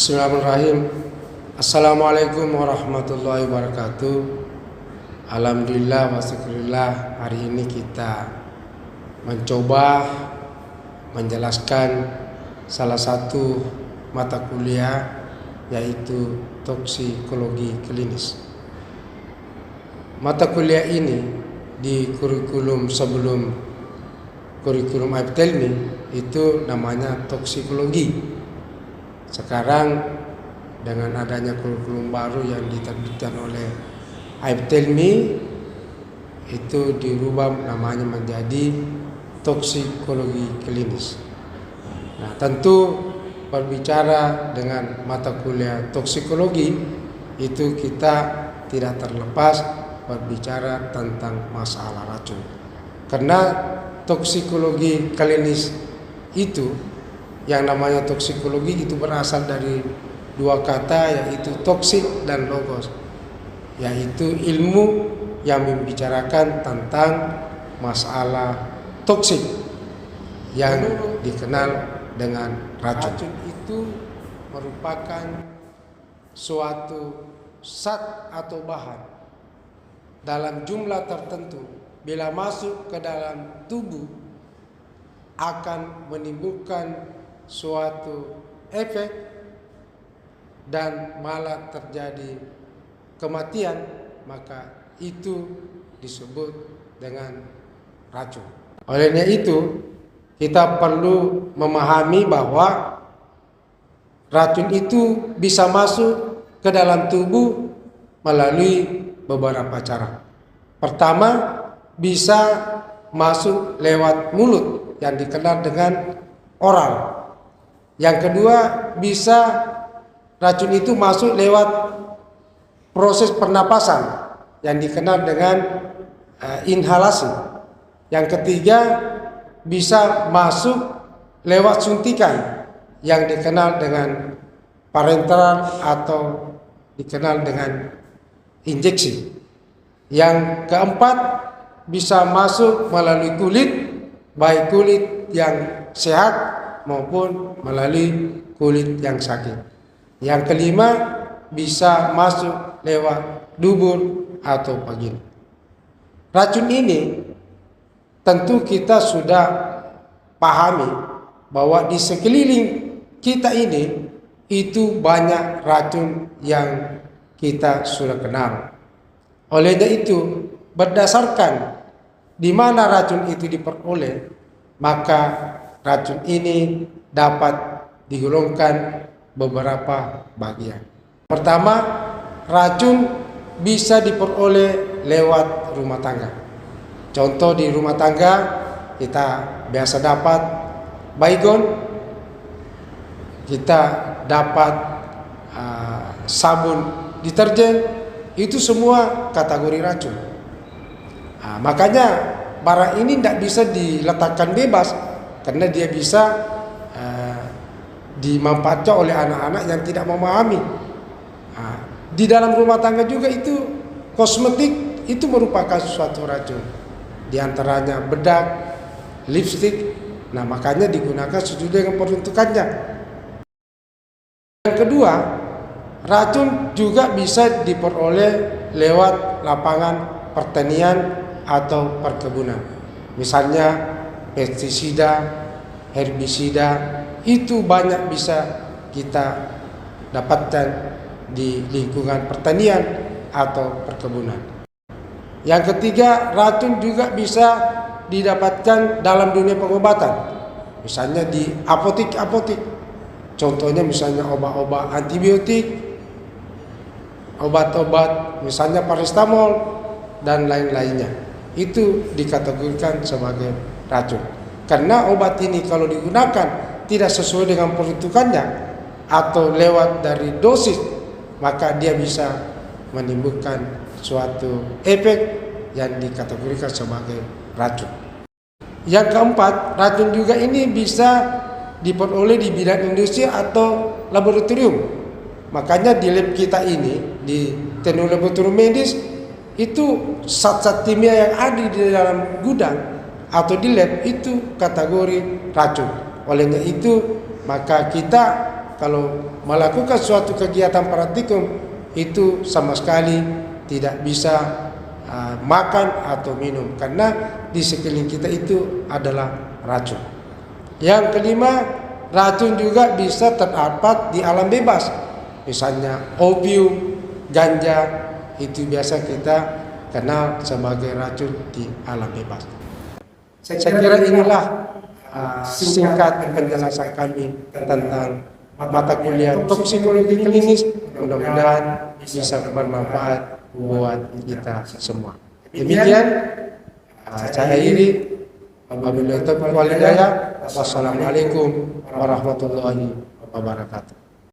Bismillahirrahmanirrahim. Assalamualaikum warahmatullahi wabarakatuh. Alhamdulillah wa syukurillah, hari ini kita mencoba menjelaskan salah satu mata kuliah, yaitu toksikologi klinis. Mata kuliah ini di kurikulum sebelum kurikulum AIBTELMI itu namanya toksikologi. Sekarang dengan adanya kurikulum baru yang diterbitkan oleh AIBTELMI itu dirubah namanya menjadi toksikologi klinis. Nah, tentu berbicara dengan mata kuliah toksikologi itu kita tidak terlepas berbicara tentang masalah racun. Karena toksikologi klinis itu, yang namanya toksikologi itu berasal dari dua kata, yaitu toksik dan logos, yaitu ilmu yang membicarakan tentang masalah toksik yang dikenal dengan racun. Racun itu merupakan suatu zat atau bahan dalam jumlah tertentu, bila masuk ke dalam tubuh akan menimbulkan suatu efek dan malah terjadi kematian, maka itu disebut dengan racun. Olehnya itu, kita perlu memahami bahwa racun itu bisa masuk ke dalam tubuh melalui beberapa cara. Pertama, bisa masuk lewat mulut yang dikenal dengan oral. Yang kedua, bisa racun itu masuk lewat proses pernapasan yang dikenal dengan inhalasi. Yang ketiga, bisa masuk lewat suntikan yang dikenal dengan parenteral atau dikenal dengan injeksi. Yang keempat, bisa masuk melalui kulit, baik kulit yang sehat maupun melalui kulit yang sakit. Yang kelima, bisa masuk lewat dubur atau vagina. Racun ini tentu kita sudah pahami bahwa di sekeliling kita ini itu banyak racun yang kita sudah kenal. Olehnya itu, berdasarkan di mana racun itu diperoleh, maka racun ini dapat digolongkan beberapa bagian. Pertama, racun bisa diperoleh lewat rumah tangga. Contoh di rumah tangga kita biasa dapat baygon, kita dapat sabun deterjen, itu semua kategori racun. Nah, makanya barang ini tidak bisa diletakkan bebas, karena dia bisa dimanfaatkan oleh anak-anak yang tidak memahami. Nah, di dalam rumah tangga juga itu kosmetik itu merupakan suatu racun. Di antaranya bedak, lipstik. Nah, makanya digunakan sesuai dengan peruntukannya. Yang kedua, racun juga bisa diperoleh lewat lapangan pertanian atau perkebunan. Misalnya pestisida, herbisida, itu banyak bisa kita dapatkan di lingkungan pertanian atau perkebunan. Yang ketiga, racun juga bisa didapatkan dalam dunia pengobatan. Misalnya di apotik-apotik. Contohnya misalnya obat-obat antibiotik, obat-obat misalnya paracetamol dan lain-lainnya. Itu dikategorikan sebagai racun. Karena obat ini kalau digunakan tidak sesuai dengan peruntukannya atau lewat dari dosis, maka dia bisa menimbulkan suatu efek yang dikategorikan sebagai racun. Yang keempat, racun juga ini bisa diperoleh di bidang industri atau laboratorium. Makanya di lab kita ini, di teknologi laboratorium medis, itu zat-zat kimia yang ada di dalam gudang atau di lab itu kategori racun. Olehnya itu, maka kita kalau melakukan suatu kegiatan praktikum itu sama sekali tidak bisa makan atau minum, karena di sekeliling kita itu adalah racun. Yang kelima, racun juga bisa terdapat di alam bebas, misalnya opium, ganja, itu biasa kita kenal sebagai racun di alam bebas. Saya kira inilah singkat penjelasan kami tentang mata kuliah toksikologi klinis. Mudah-mudahan bisa bermanfaat buat kita semua. Demikian saya akhiri. Wabillahi taufiq wal hidayah. Wassalamualaikum warahmatullahi wabarakatuh.